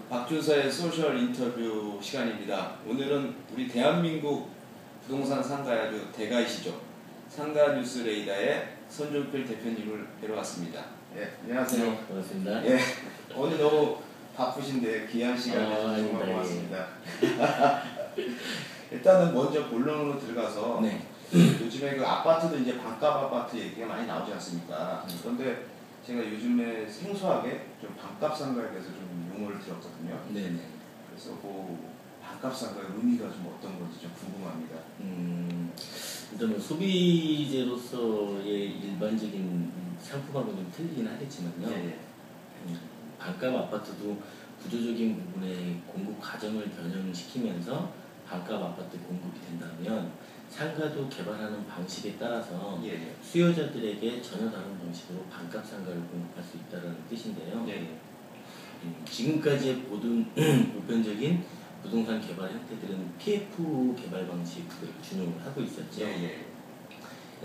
박준서의 소셜 인터뷰 시간입니다. 오늘은 우리 대한민국 부동산 상가의 아주 대가이시죠. 상가 뉴스 레이더의 손종필 대표님을 뵈러 왔습니다. 예, 안녕하세요. 네, 반갑습니다. 예, 오늘 너무 바쁘신데 귀한 시간에 정말 고맙습니다. 일단은 먼저 본론으로 들어가서 네. 요즘에 그 아파트도 이제 반값 아파트 얘기가 많이 나오지 않습니까? 그런데 제가 요즘에 생소하게 좀 반값 상가에 대해서 좀 용어를 들었거든요. 네네. 그래서 그 반값 상가의 의미가 좀 어떤 건지 좀 궁금합니다. 일단 소비재로서의 일반적인 상품하고는 좀 틀리긴 하겠지만요. 예. 반값 아파트도 구조적인 부분의 공급 과정을 변형시키면서 반값 아파트 공급이 된다면 상가도 개발하는 방식에 따라서 예. 수요자들에게 전혀 다른 방식으로 반값 상가를 공급할 수 있다는 뜻인데요. 예. 지금까지의 모든 보편적인 부동산 개발 형태들은 PF 개발 방식을 준용을 하고 있었죠. 예.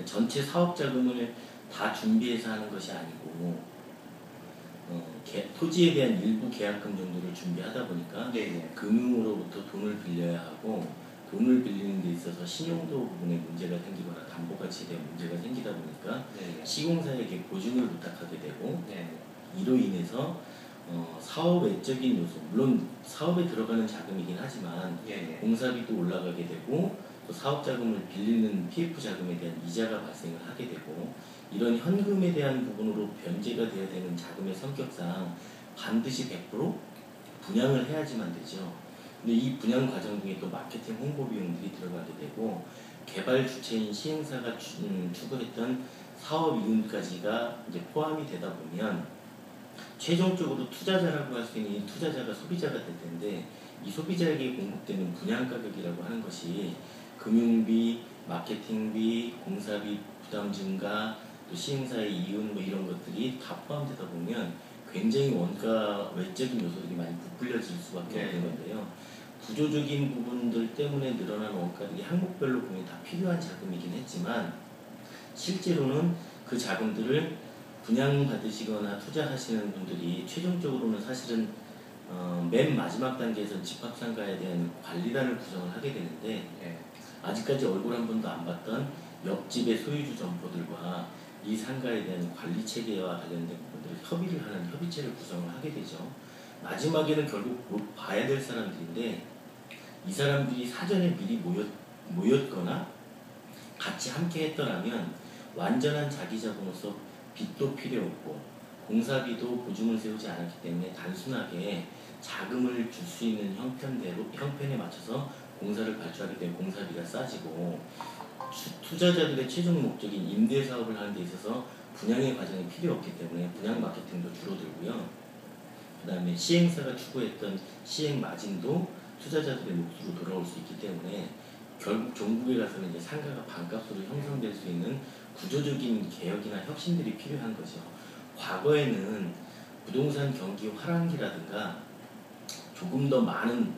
전체 사업 자금을 다 준비해서 하는 것이 아니고 토지에 대한 일부 계약금 정도를 준비하다 보니까 금융으로부터 돈을 빌려야 하고, 돈을 빌리는 데 있어서 신용도 부분에 문제가 생기거나 담보가치에 대한 문제가 생기다 보니까 시공사에게 보증을 부탁하게 되고, 이로 인해서 사업 외적인 요소, 물론 사업에 들어가는 자금이긴 하지만 공사비도 올라가게 되고, 또 사업 자금을 빌리는 PF 자금에 대한 이자가 발생을 하게 되고, 이런 현금에 대한 부분으로 변제가 되어야 되는 자금의 성격상 반드시 100% 분양을 해야지만 되죠. 근데 이 분양 과정 중에 또 마케팅 홍보 비용들이 들어가게 되고, 개발 주체인 시행사가 추구했던 사업 이윤까지가 이제 포함이 되다 보면 최종적으로 투자자라고 할 수 있는 이 투자자가 소비자가 될 텐데, 이 소비자에게 공급되는 분양 가격이라고 하는 것이 금융비, 마케팅비, 공사비 부담 증가, 또 시행사의 이윤 뭐 이런 것들이 다 포함되다 보면 굉장히 원가 외적인 요소들이 많이 부풀려질 수밖에 없는 건데요. 구조적인 부분들 때문에 늘어난 원가들이 항목별로 보면 다 필요한 자금이긴 했지만, 실제로는 그 자금들을 분양받으시거나 투자하시는 분들이 최종적으로는 사실은 맨 마지막 단계에서 집합상가에 대한 관리단을 구성을 하게 되는데, 아직까지 얼굴 한 번도 안 봤던 옆집의 소유주 점포들과 이 상가에 대한 관리 체계와 관련된 부분들을 협의를 하는 협의체를 구성을 하게 되죠. 마지막에는 결국 못 봐야 될 사람들인데, 이 사람들이 사전에 미리 모였거나 같이 함께 했더라면 완전한 자기 자금으로서 빚도 필요 없고 공사비도 보증을 세우지 않았기 때문에 단순하게 자금을 줄 수 있는 형편에 맞춰서 공사를 발주하게 되면 공사비가 싸지고, 투자자들의 최종 목적인 임대 사업을 하는 데 있어서 분양의 과정이 필요 없기 때문에 분양 마케팅도 줄어들고요. 그 다음에 시행사가 추구했던 시행 마진도 투자자들의 몫으로 돌아올 수 있기 때문에 결국 종국에 가서는 이제 상가가 반값으로 형성될 수 있는 구조적인 개혁이나 혁신들이 필요한 거죠. 과거에는 부동산 경기 화랑기라든가 조금 더 많은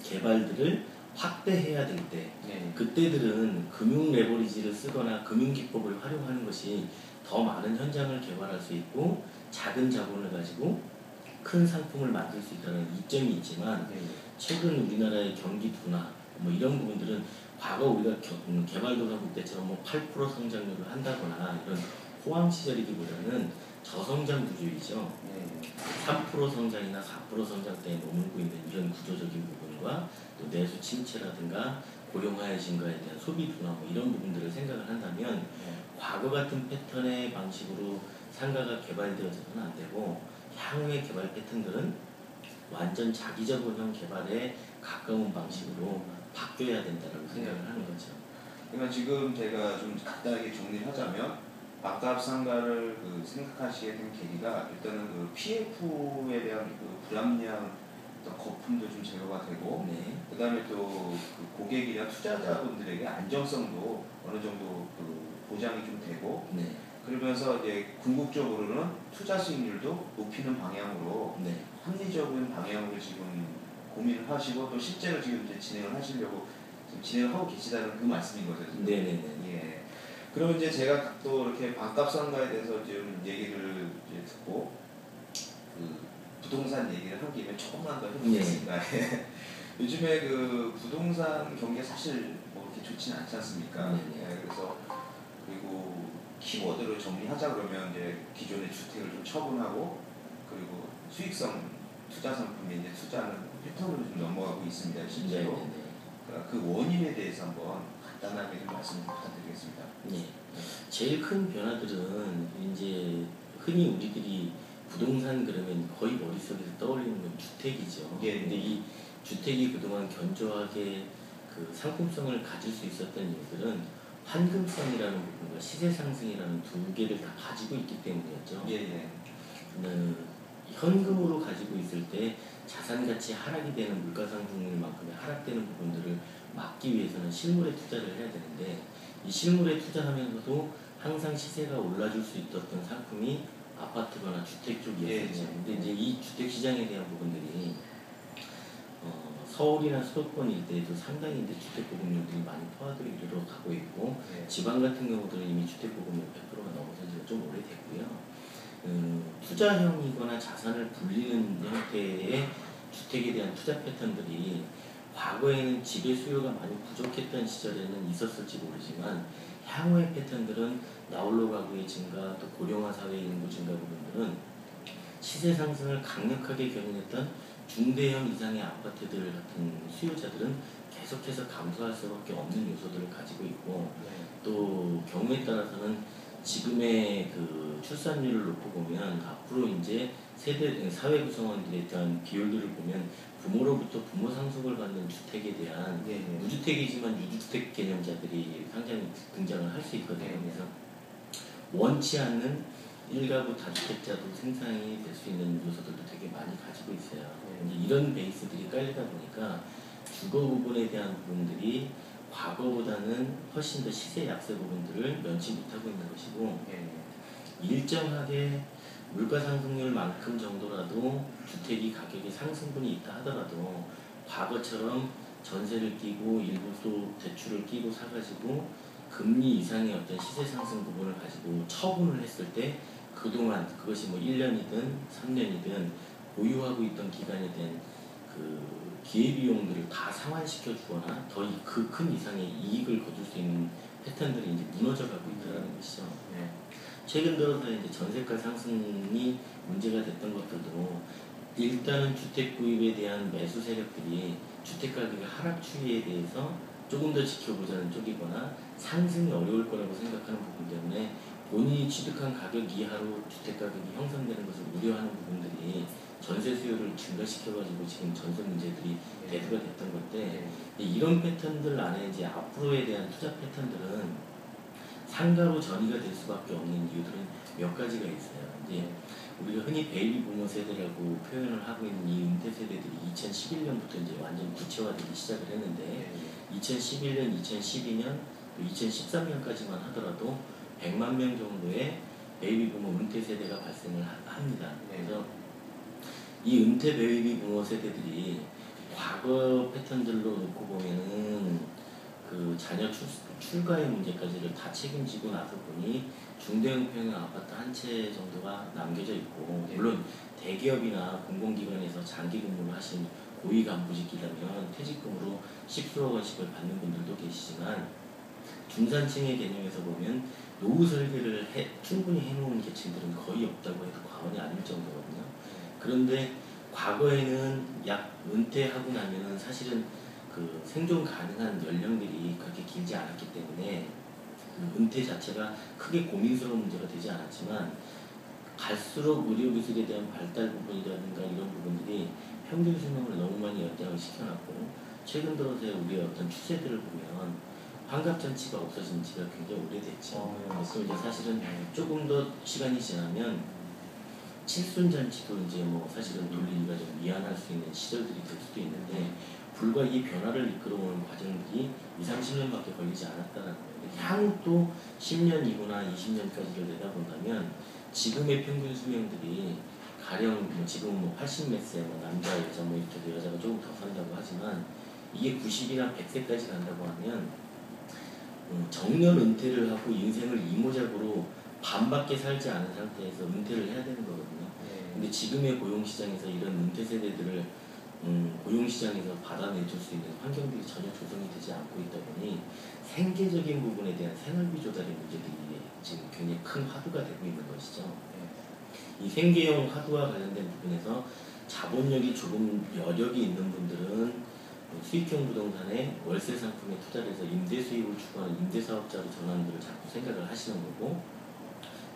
개발들을 확대해야 될 때, 그때들은 금융 레버리지를 쓰거나 금융기법을 활용하는 것이 더 많은 현장을 개발할 수 있고 작은 자본을 가지고 큰 상품을 만들 수 있다는 이점이 있지만, 최근 우리나라의 경기 둔화 뭐 이런 부분들은 과거 우리가 개발도상국 때처럼 뭐 8% 성장률을 한다거나 이런 호황 시절이기보다는 저성장 구조이죠. 3% 성장이나 4% 성장대에 머물고 있는 이런 구조적인 부분과 또 내수 침체라든가 고령화의 증가에 대한 소비 둔화 뭐 이런 부분들을 생각을 한다면 과거 같은 패턴의 방식으로 상가가 개발되어서는 안 되고, 향후의 개발 패턴들은 완전 자기자본형 개발에 가까운 방식으로 바뀌어야 된다고 생각을 하는 거죠. 그러면 지금 제가 좀 간단하게 정리를 하자면, 반값 상가를 생각하시게 된 계기가 일단은 그 PF에 대한 그 불합리한 거품도 좀 제거가 되고, 그 다음에 또 그 고객이나 투자자분들에게 안정성도 어느 정도 그 보장이 좀 되고, 그러면서 이제 궁극적으로는 투자 수익률도 높이는 방향으로 합리적인 방향으로 지금 고민을 하시고, 또 실제로 지금 이제 진행을 하시려고 지금 진행을 하고 계시다는 그 말씀인 거죠. 지금. 예. 그러면 이제 제가 또 이렇게 반값 상가에 대해서 좀 얘기를 이제 듣고, 그 부동산 얘기를 한 김에 조금만 더 해보겠습니다. 네. 요즘에 그 부동산 경기가 사실 뭐 이렇게 좋지는 않지 않습니까? 네, 그래서 그리고 키워드를 정리하자 그러면 이제 기존의 주택을 좀 처분하고 그리고 수익성 투자 상품에 이제 투자하는 패턴으로 좀 넘어가고 있습니다. 실제로. 그러니까 그 원인에 대해서 한번 간단하게 좀 말씀 부탁드리겠습니다. 네. 제일 큰 변화들은 이제 흔히 우리들이 부동산 그러면 거의 머릿속에서 떠올리는 건 주택이죠. 예. 근데 이 주택이 그동안 견조하게 그 상품성을 가질 수 있었던 이유들은 환급성이라는 부분과 시세 상승이라는 두 개를 다 가지고 있기 때문이었죠. 예. 현금으로 가지고 있을 때 자산 가치 하락이 되는 물가 상승률만큼의 하락되는 부분들을 막기 위해서는 실물에 투자를 해야 되는데 이 실물에 투자하면서도 항상 시세가 올라줄 수 있었던 상품이 아파트거나 주택 쪽이었거든요. 근데 이제 이 주택 시장에 대한 부분들이 서울이나 수도권 일대에도 상당히 이제 주택 보급률들이 많이 포화도에 이르러 가고 있고 지방 같은 경우들은 이미 주택 보급률 100%가 넘어선 지가 좀 오래됐고요. 투자형이거나 자산을 불리는 형태의 주택에 대한 투자 패턴들이 과거에는 집의 수요가 많이 부족했던 시절에는 있었을지 모르지만 향후의 패턴들은 나홀로 가구의 증가 또 고령화 사회 인구 증가 부분들은 시세 상승을 강력하게 견인했던 중대형 이상의 아파트들 같은 수요자들은 계속해서 감소할 수밖에 없는 요소들을 가지고 있고 또 경우에 따라서는 지금의 그 출산율을 놓고 보면 앞으로 이제 세대 사회 구성원들에 대한 비율들을 보면 부모로부터 부모 상속을 받는 주택에 대한 무주택이지만 유주택 개념자들이 상당히 등장을 할 수 있거든요. 그래서 원치 않는 일가구 다주택자도 생산이 될 수 있는 요소들도 되게 많이 가지고 있어요. 이제 이런 베이스들이 깔리다 보니까 주거 부분에 대한 부분들이 과거보다는 훨씬 더 시세 약세 부분들을 면치 못하고 있는 것이고 일정하게 물가 상승률만큼 정도라도 주택이 가격의 상승분이 있다 하더라도 과거처럼 전세를 끼고 일부 또 대출을 끼고 사가지고 금리 이상의 어떤 시세 상승 부분을 가지고 처분을 했을 때 그동안 그것이 뭐 1년이든 3년이든 보유하고 있던 기간에 대한 그 기회비용들을 다 상환시켜 주거나 더 그 큰 이상의 이익을 거둘 수 있는 패턴들이 이제 무너져 가고 있다는 것이죠. 최근 들어서 이제 전세가 상승이 문제가 됐던 것들도 일단은 주택 구입에 대한 매수 세력들이 주택 가격의 하락 추이에 대해서 조금 더 지켜보자는 쪽이거나 상승이 어려울 거라고 생각하는 부분 때문에 본인이 취득한 가격 이하로 주택 가격이 형성되는 것을 우려하는 부분들이 전세 수요를 증가시켜가지고 지금 전세 문제들이 대두가 됐던 건데 이런 패턴들 안에 이제 앞으로에 대한 투자 패턴들은 상가로 전이가 될 수밖에 없는 이유들은 몇 가지가 있어요. 이제 우리가 흔히 베이비 부모 세대라고 표현을 하고 있는 이 은퇴 세대들이 2011년부터 이제 완전 구체화되기 시작을 했는데 2011년, 2012년, 또 2013년까지만 하더라도 100만 명 정도의 베이비 부모 은퇴 세대가 발생을 합니다. 그래서 이 은퇴 베이비 부모 세대들이 과거 패턴들로 놓고 보면은 그 자녀 출가의 문제까지를 다 책임지고 나서 보니 중대형 평형 아파트 한 채 정도가 남겨져 있고 물론 대기업이나 공공기관에서 장기 근무를 하신 고위 간부직이라면 퇴직금으로 십수억 원씩을 받는 분들도 계시지만 중산층의 개념에서 보면 노후 설계를 충분히 해놓은 계층들은 거의 없다고 해도 과언이 아닐 정도거든요. 그런데 과거에는 약 은퇴하고 나면은 사실은 그 생존 가능한 연령들이 그렇게 길지 않았기 때문에 은퇴 자체가 크게 고민스러운 문제가 되지 않았지만 갈수록 의료기술에 대한 발달 부분이라든가 이런 부분들이 평균 수명을 너무 많이 연장을 시켜놨고 최근 들어서의 우리의 어떤 추세들을 보면 환갑잔치가 없어진 지가 굉장히 오래됐죠. 그래서 이제 사실은 조금 더 시간이 지나면 칠순잔치도 이제 뭐 사실은 돌리기가 좀 미안할 수 있는 시절들이 될 수도 있는데 불과 이 변화를 이끌어오는 과정들이 20-30년밖에 걸리지 않았다는 거예요. 향후 또 10년 이후나 20년까지를 내다본다면 지금의 평균 수명들이 가령 뭐 지금 뭐 80몇 세, 뭐 남자, 여자 뭐 이렇게 여자가 조금 더 산다고 하지만 이게 90이나 100세까지 간다고 하면 정년 은퇴를 하고 인생을 이모작으로 반밖에 살지 않은 상태에서 은퇴를 해야 되는 거거든요. 근데 지금의 고용시장에서 이런 은퇴 세대들을 고용시장에서 받아내줄 수 있는 환경들이 전혀 조성이 되지 않고 있다 보니 생계적인 부분에 대한 생활비 조달의 문제들이 지금 굉장히 큰 화두가 되고 있는 것이죠. 이 생계형 화두와 관련된 부분에서 자본력이 조금 여력이 있는 분들은 수익형 부동산에 월세 상품에 투자를 해서 임대 수익을 추구하는 임대사업자로 전환들을 자꾸 생각을 하시는 거고,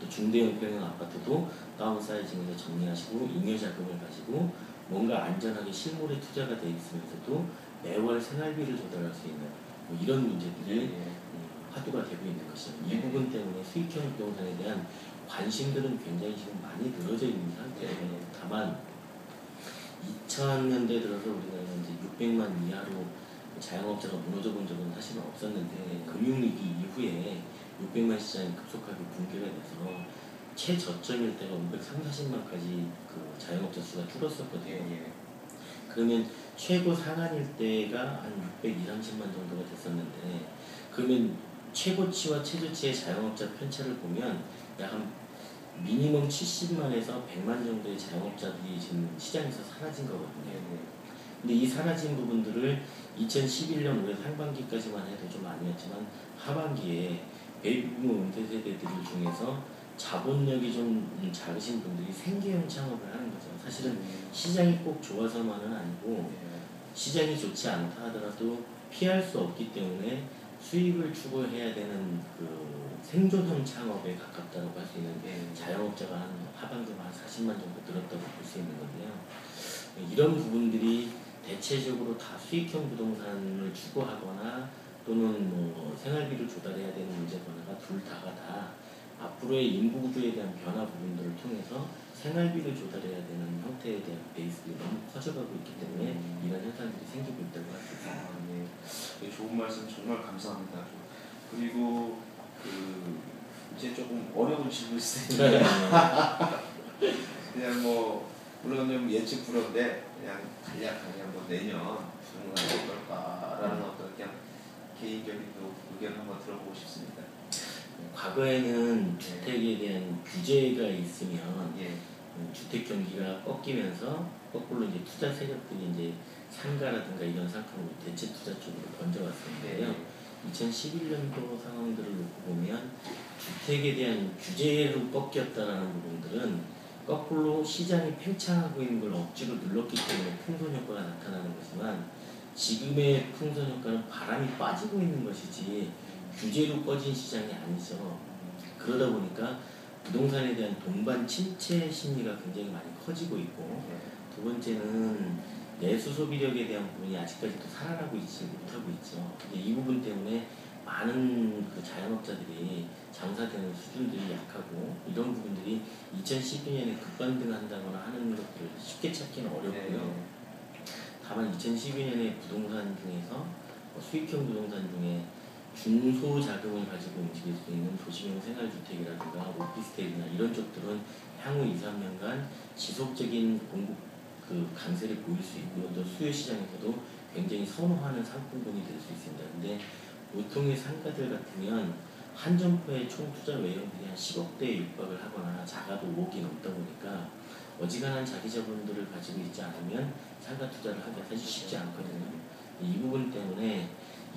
또 중대형 평형 아파트도 다운사이징해서 정리하시고 잉여 자금을 가지고 뭔가 안전하게 실물에 투자가 돼 있으면서도 매월 생활비를 조달할 수 있는 뭐 이런 문제들이 화두가 되고 있는 것이죠. 이 부분 때문에 수익형 부동산에 대한 관심들은 굉장히 지금 많이 늘어져 있는 상태예요. 다만 2000년대 들어서 우리나라는 이제 600만 이하로 자영업자가 무너져 본 적은 사실은 없었는데 금융위기 이후에 600만 시장이 급속하게 붕괴가 돼서 최저점일 때가 530만까지 그 자영업자 수가 줄었었거든요. 그러면 최고 상한일 때가 한 620, 30만 정도가 됐었는데, 그러면 최고치와 최저치의 자영업자 편차를 보면 약 한 미니멈 70만에서 100만 정도의 자영업자들이 지금 시장에서 사라진 거거든요. 근데 이 사라진 부분들을 2011년 올해 상반기까지만 해도 좀 아니었지만 하반기에 베이비부모 은퇴 세대들 중에서 자본력이 좀 작으신 분들이 생계형 창업을 하는 거죠. 사실은 시장이 꼭 좋아서만은 아니고 시장이 좋지 않다 하더라도 피할 수 없기 때문에 수익을 추구해야 되는 그 생존형 창업에 가깝다고 할 수 있는 자영업자가 한 하반기에 한 40만 정도 늘었다고 볼 수 있는 건데요. 이런 부분들이 대체적으로 다 수익형 부동산을 추구하거나 또는 뭐 생활비를 조달해야 되는 문제거나 둘 다가 다 앞으로의 인구 구조에 대한 변화 부분들을 통해서 생활비를 조달해야 되는 형태에 대한 베이스들이 너무 커져가고 있기 때문에 이런 현상들이 생기고 있다고 할 수 있습니다. 네, 좋은 말씀 정말 감사합니다. 그리고 이제 조금 어려운 질문일 수 있는데 그냥 뭐 물론 좀 예측 불허인데 그냥 간략하게 뭐 내년 부동산이 어떨까라는 어떤 그냥 개인적인 또 의견 한번 들어보고 싶습니다. 과거에는 주택에 대한 규제가 있으면 주택 경기가 꺾이면서 거꾸로 이제 투자 세력들이 이제 상가라든가 이런 상품을 대체 투자 쪽으로 던져왔었는데요. 2011년도 상황들을 놓고 보면 주택에 대한 규제로 꺾였다라는 부분들은 거꾸로 시장이 팽창하고 있는 걸 억지로 눌렀기 때문에 풍선 효과가 나타나는 거지만 지금의 풍선 효과는 바람이 빠지고 있는 것이지 규제로 꺼진 시장이 아니죠. 그러다 보니까 부동산에 대한 동반 침체 심리가 굉장히 많이 커지고 있고, 두 번째는 내수 소비력에 대한 부분이 아직까지도 살아나고 있지 못하고 있죠. 이 부분 때문에 많은 그 자영업자들이 장사되는 수준들이 약하고 이런 부분들이 2012년에 급반등한다거나 하는 것들을 쉽게 찾기는 어렵고요. 다만 2012년에 부동산 중에서 수익형 부동산 중에 중소자금을 가지고 움직일 수 있는 도시형 생활주택이라든가 오피스텔이나 이런 쪽들은 향후 2, 3년간 지속적인 공급 강세를 보일 수 있고요. 또 수요 시장에서도 굉장히 선호하는 상품군이 될 수 있습니다. 근데 보통의 상가들 같으면 한 점포의 총 투자 외형들이 한 10억대에 육박을 하거나 작아도 5억이 넘다 보니까 어지간한 자기 자본들을 가지고 있지 않으면 상가 투자를 하기가 사실 쉽지 않거든요. 이 부분 때문에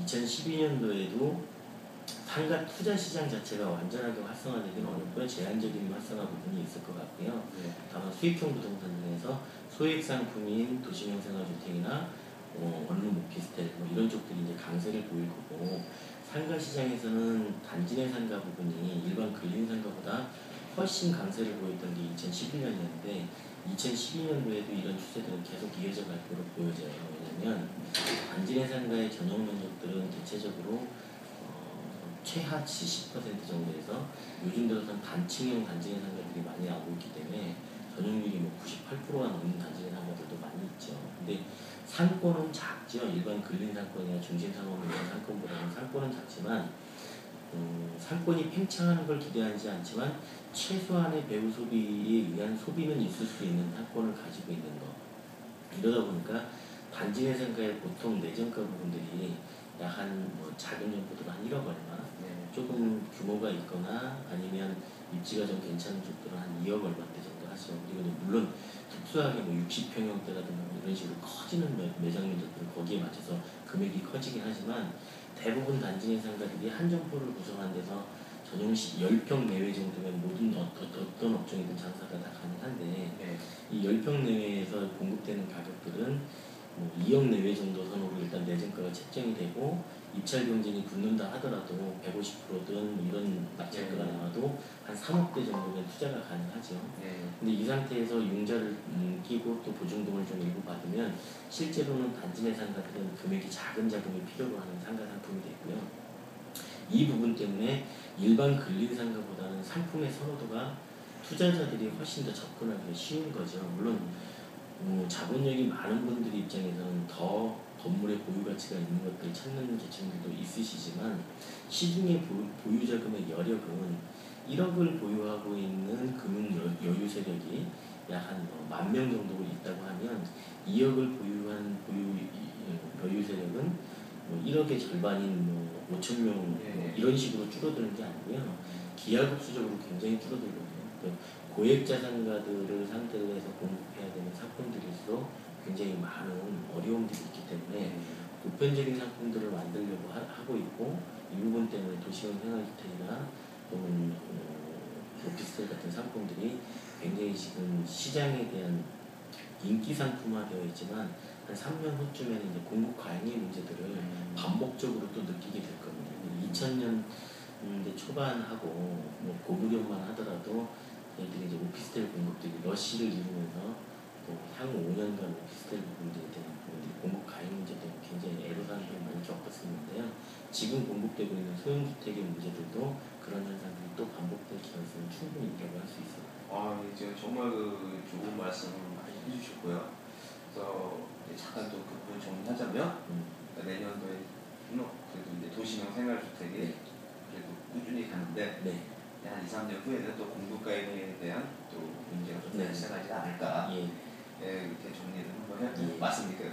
2012년도에도 상가 투자 시장 자체가 완전하게 활성화되기는 어렵고요. 제한적인 활성화 부분이 있을 것 같고요. 다만 수익형 부동산 중에서 소액 상품인 도시형 생활주택이나 원룸 오피스텔 뭐 이런 쪽들이 이제 강세를 보일 거고, 상가 시장에서는 단지 내 상가 부분이 일반 근린 상가보다 훨씬 강세를 보였던 게 2011년이었는데 2012년도에도 이런 추세들은 계속 이어져 갈 거로 보여져요. 왜냐하면 단지 내 상가의 전용 면적들은 대체적으로 최하치 10% 정도에서 요즘 들어서는 단층형 단지 내 상가들이 많이 나오고 있기 때문에 전용률이 뭐 98%가 넘는 단지 내 상가들도 많이 있죠. 근데 상권은 작죠. 일반 근린 상권이나 중심상업용 상권보다는 상권은 작지만 상권이 팽창하는 걸 기대하지 않지만 최소한의 배후 소비에 의한 소비는 있을 수 있는 상권을 가지고 있는 것. 이러다 보니까 단지 내 상가의 보통 내정가 부분들이 약 한 작은 점포들 한 1억 얼마, 조금 규모가 있거나 아니면 입지가 좀 괜찮은 쪽들은 한 2억 얼마대 정도 하죠. 그리고 물론 특수하게 뭐 60평형대라든가 뭐 이런 식으로 커지는 매장 면적들 거기에 맞춰서 금액이 커지긴 하지만 대부분 단지 내 상가들이 한 점포를 구성한 데서 전용식 10평 내외 정도면 모든 어떤 업종이든 장사가 다 가능한데 네. 이 10평 내외에서 공급되는 가격들은 뭐 2억 내외 정도 선으로 일단 내정가가 책정이 되고 입찰 경쟁이 붙는다 하더라도 150%든 뭐 이런 낙찰가가 나와도 한 3억대 정도면 투자가 가능하죠. 근데 이 상태에서 융자를 끼고 또 보증금을 좀 일부 받으면 실제로는 단지 내 상가들은 금액이 작은 자금이 필요로 하는 상가 상품이 되고요. 이 부분 때문에 일반 근린 상가보다는 상품의 선호도가 투자자들이 훨씬 더 접근하기가 쉬운 거죠. 물론 자본력이 많은 분들 입장에서는 더 건물의 보유 가치가 있는 것들을 찾는 계층들도 있으시지만 시중의 보유 자금의 여력은 1억을 보유하고 있는 금융 여유 세력이 약 한 10,000명 정도 있다고 하면 2억을 보유한 여유 세력은 1억의 절반인 5,000명 이런 식으로 줄어드는 게 아니고요. 기하급수적으로 굉장히 줄어들거든요. 고액 자산가들을 상대로 해서 공급해야 되는 상품들일수록 굉장히 많은 어려움들이 있기 때문에 보편적인 상품들을 만들려고 하고 있고 이 부분 때문에 도시형 생활주택이나 또는 오피스텔 같은 상품들이 굉장히 지금 시장에 대한 인기 상품화되어 있지만 한 3년 후쯤에는 이제 공급 과잉의 문제들을 반복적으로 또 느끼게 될 겁니다. 2000년대 초반하고 뭐 고물형만 하더라도 얘들이 이제 오피스텔 공급들이 러시를 이루면서 또 향후 5년간 오피스텔 부분들에 대한 공급 과잉 문제 때문에 굉장히 애로사항을 많이 겪었었는데요. 지금 공급되고 있는 소형주택의 문제들도 그런 현상들이 또 반복될 가능성이 충분히 있다고 할 수 있습니다. 이제 정말 좋은 말씀을 많이 해주셨고요. 그래서 잠깐 또 그 부분 정리하자면 내년도에 그래도 이제 도시형 생활주택이 그래도 꾸준히 가는데 한 2, 3년 후에는 또 공급 과잉에 대한 또 문제가 좀 발생하지 않을까 이렇게 정리를 한번 해도 맞습니까?